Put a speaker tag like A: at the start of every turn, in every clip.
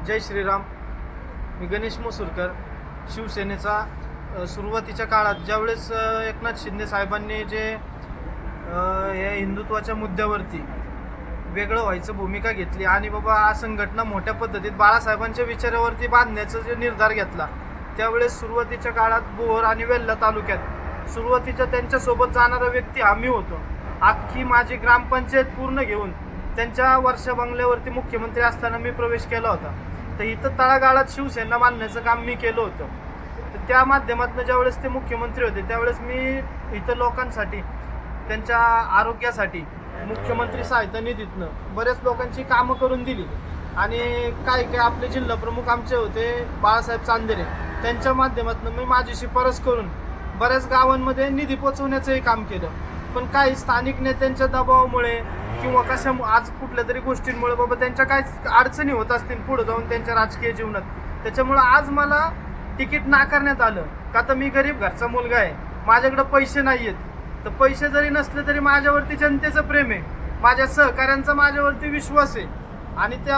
A: जय श्रीराम. मी गणेश मसूरकर. शिवसेनेचा सुरुवातीच्या काळात ज्यावेळेस एकनाथ शिंदे साहेबांनी जे या हिंदुत्वाच्या मुद्द्यावरती वेगळं व्हायचं भूमिका घेतली आणि बाबा संघटना मोठ्या पद्धतीत बाळासाहेबांच्या विचारावरती बांधण्याचा जो निर्धार घेतला, त्यावेळेस सुरुवातीच्या काळात बोर आणि वेल्हा तालुक्यात सुरुवातीच्या त्यांच्यासोबत जाणारा व्यक्ती आम्ही होतो. अख्खी माझी ग्रामपंचायत पूर्ण घेऊन त्यांच्या वर्षा बंगल्यावरती मुख्यमंत्री असताना मी प्रवेश केला होता. तर इथं तळागाळात शिवसेना बांधण्याचं काम मी केलं होतं. तर त्या माध्यमातून ज्यावेळेस ते मुख्यमंत्री होते त्यावेळेस मी इथं लोकांसाठी त्यांच्या आरोग्यासाठी मुख्यमंत्री सहायता निधीतनं बऱ्याच लोकांची कामं करून दिली. आणि काय काय आपले जिल्हा प्रमुख आमचे होते बाळासाहेब चांदेरे, त्यांच्या माध्यमातून मी माझी शिफारस करून बऱ्याच गावांमध्ये निधी पोचवण्याचंही काम केलं. पण काही स्थानिक नेत्यांच्या दबावामुळे किंवा कशा आज कुठल्या तरी गोष्टींमुळे बाबा त्यांच्या काय अडचणी होत असतील पुढे जाऊन त्यांच्या राजकीय जीवनात, त्याच्यामुळं आज मला तिकीट नाकारण्यात आलं. का तर मी गरीब घरचा मुलगा आहे, माझ्याकडे पैसे नाही आहेत. तर पैसे जरी नसले तरी माझ्यावरती जनतेचं प्रेम आहे, माझ्या सहकाऱ्यांचा माझ्यावरती विश्वास आहे. आणि त्या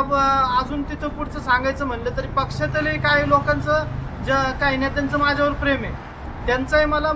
A: अजून तिथं पुढचं सांगायचं म्हणलं तरी पक्षातले काही लोकांचं काही नेत्यांचं माझ्यावर प्रेम आहे. त्यांचाही मला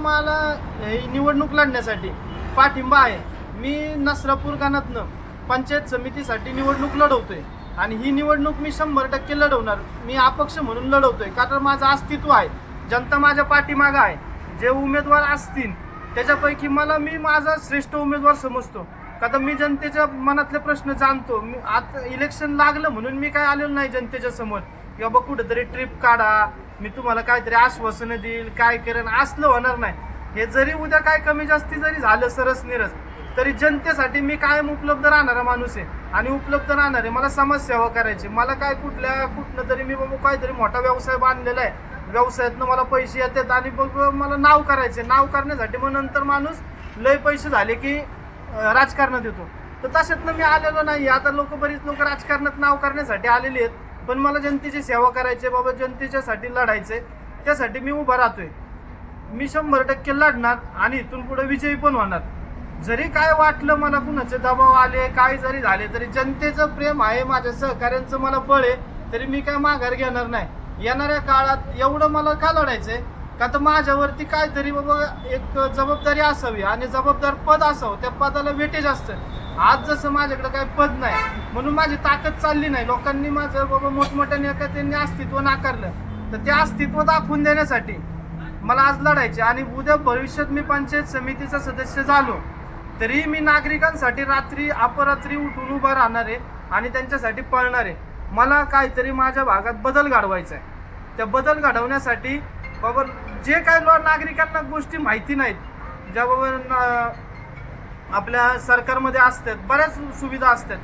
A: निवडणूक लढण्यासाठी पाठिंबा आहे. मी नसरापूर गाणातनं पंचायत समितीसाठी निवडणूक लढवतोय आणि ही निवडणूक मी 100% लढवणार. मी अपक्ष म्हणून लढवतोय कारण माझं अस्तित्व आहे, जनता माझ्या पाठीमागं आहे. जे उमेदवार असतील त्याच्यापैकी मी माझा श्रेष्ठ उमेदवार समजतो. का तर मी जनतेच्या मनातले प्रश्न जाणतो. मी आता इलेक्शन लागलं म्हणून मी काय आलेलो नाही जनतेच्या समोर की बाबा कुठेतरी ट्रिप काढा, मी तुम्हाला काहीतरी आश्वासनं देईल, काय करेन, असलं होणार नाही. हे जरी उद्या काय कमी जास्ती जरी झालं सरस निरस तरी जनतेसाठी मी कायम उपलब्ध राहणारा माणूस आहे. आणि उपलब्ध राहणार आहे. मला समाजसेवा करायची. मला काय कुठनं तरी मी बाबा काहीतरी मोठा व्यवसाय बांधलेला आहे, व्यवसायातनं मला पैसे येतात आणि बघ मला नाव करायचे. नाव करण्यासाठी मग नंतर माणूस लय पैसे झाले की राजकारणात येतो. तर तशातनं मी आलेलो नाही. आता बरीच लोक राजकारणात नाव करण्यासाठी आलेली आहेत, पण मला जनतेची सेवा करायची बाबा, जनतेच्यासाठी लढायचे. त्यासाठी मी उभा राहतोय. मी 100% लढणार आणि इथून पुढे विजयी पण होणार. जरी काय वाटलं मला, कुणाचे दबाव आले, काय जरी झाले तरी जनतेचं प्रेम आहे, माझ्या सहकाऱ्यांचं मला बळ आहे, तरी मी काय माघार घेणार नाही. येणाऱ्या काळात एवढं मला का लढायचंय का तर माझ्यावरती काहीतरी बाबा एक जबाबदारी असावी आणि जबाबदार पद असावं. त्या पदाला वेटेज असतं. आज जसं माझ्याकडे काही पद नाही म्हणून माझी ताकद चालली नाही. लोकांनी माझं बाबा मोठमोठ्या नेत्यांनी अस्तित्व नाकारलं, तर ते अस्तित्व दाखवून देण्यासाठी मला आज लढायचे. आणि उद्या भविष्यात मी पंचायत समितीचा सदस्य झालो तरी मी नागरिकांसाठी रात्री अपरात्री उठून उभा राहणार आहे आणि त्यांच्यासाठी पळणार आहे. मला काहीतरी माझ्या भागात बदल घडवायचा आहे. त्या बदल घडवण्यासाठी बाबा जे काही नागरिकांना गोष्टी माहिती नाहीत, ज्या बाबा आपल्या सरकारमध्ये असतात, बऱ्याच सुविधा असतात,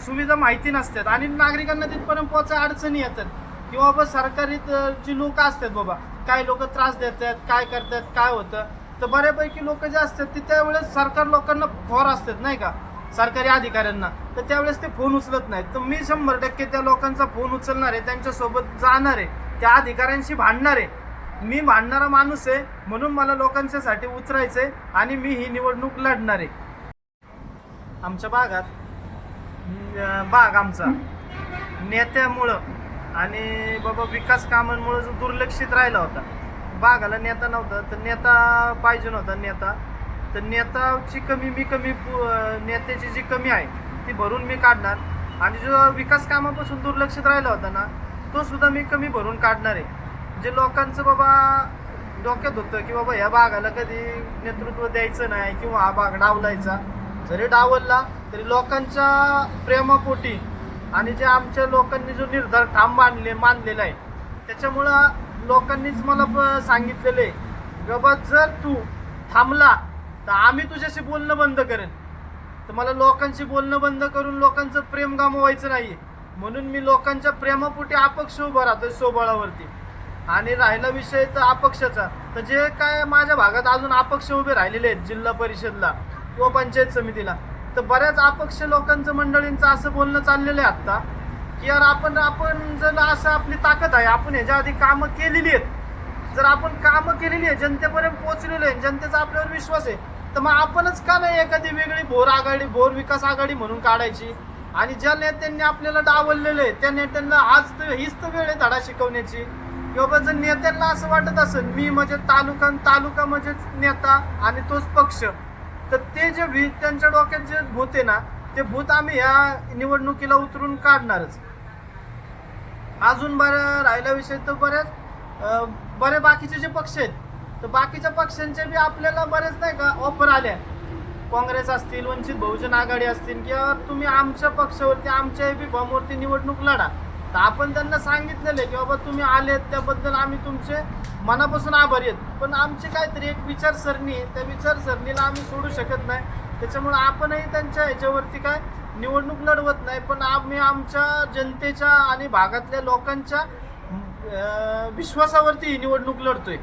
A: सुविधा माहिती नसतात आणि नागरिकांना तिथपर्यंत पोहोचायला अडचणी येतात. किंवा बाबा सरकारी जी लोक असतात बाबा, काही लोक त्रास देतात, काय करतात, काय होतं. तर बऱ्यापैकी लोक जे असतात ते त्यावेळेस सरकार लोकांना फोर असतात नाही का, सरकारी अधिकाऱ्यांना, तर त्यावेळेस ते फोन उचलत नाहीत. तर मी 100% त्या लोकांचा फोन उचलणार आहे, त्यांच्यासोबत जाणार आहे, त्या अधिकाऱ्यांशी भांडणार आहे. मी भांडणारा माणूस आहे म्हणून मला लोकांच्यासाठी उतरायचंय आणि मी ही निवडणूक लढणार आहे. आमच्या भागात भाग आमचा नेत्यामुळं आणि बाबा विकास कामांमुळे जो दुर्लक्षित राहिला होता, भागाला नेता नव्हता, तर नेता पाहिजे नव्हता. तर नेताची नेत्याची जी कमी आहे ती भरून मी काढणार. आणि जो विकास कामापासून दुर्लक्षित राहिला होता ना, तो सुद्धा मी कमी भरून काढणार आहे. जे लोकांचं बाबा डोक्यात होतं की बाबा ह्या भागाला कधी नेतृत्व द्यायचं नाही किंवा हा भाग डावलायचा, जरी डावलला तरी लोकांच्या प्रेमापोटी आणि जे आमच्या लोकांनी जो निर्धार ठाम मानलेला आहे त्याच्यामुळं लोकांनीच मला सांगितलेलं आहे की बाबा जर तू थांबला तर आम्ही तुझ्याशी बोलणं बंद करेन. तर मला लोकांशी बोलणं बंद करून लोकांचं प्रेम गमावायचं नाही, म्हणून मी लोकांच्या प्रेमापोटी अपक्ष उभा राहतोय स्वबळावरती. आणि राहिला विषय तर अपक्षाचा, तर जे काय माझ्या भागात अजून अपक्ष उभे राहिलेले आहेत जिल्हा परिषदला किंवा पंचायत समितीला, तर बऱ्याच अपक्ष लोकांचं मंडळींचं असं बोलणं चाललेलं आहे आत्ता की यार आपण जर असं आपली ताकद आहे, आपण ह्याच्या आधी कामं केलेली आहेत, जर आपण कामं केलेली आहे, जनतेपर्यंत पोहोचलेलो आहे, जनतेचा आपल्यावर विश्वास आहे, तर मग आपणच का नाही एखादी वेगळी भोर विकास आघाडी म्हणून काढायची. आणि ज्या नेत्यांनी आपल्याला डावललेलं आहे त्या नेत्यांना आज तर हीच तर वेळ आहे धडा शिकवण्याची. किंवा जर नेत्यांना असं वाटत असेल मी म्हणजे तालुका म्हणजेच नेता आणि तोच पक्ष, तर ते जे त्यांच्या डोक्यात जे भूत आहे ना, ते भूत आम्ही ह्या निवडणुकीला उतरून काढणारच. अजून बरं राहिला विषय तर बरे बाकीचे जे पक्ष आहेत, तर बाकीच्या पक्षांचे बी आपल्याला बरेच नाही का ऑफर आल्या. काँग्रेस असतील, वंचित बहुजन आघाडी असतील, किंवा तुम्ही आमच्या पक्षावरती आमच्या बी फॉर्मवरती निवडणूक लढा. तर आपण त्यांना सांगितलेलं आहे की बाबा तुम्ही आलेत त्याबद्दल आम्ही तुमचे मनापासून आभारी आहेत, पण आमची काहीतरी एक विचारसरणी आहे, त्या विचारसरणीला आम्ही सोडू शकत नाही. त्याच्यामुळे आपणही त्यांच्या ह्याच्यावरती काय निवडणूक लढवत नाही, पण आम्ही आमच्या जनतेच्या आणि भागातल्या लोकांच्या विश्वासावरती ही निवडणूक लढतोय.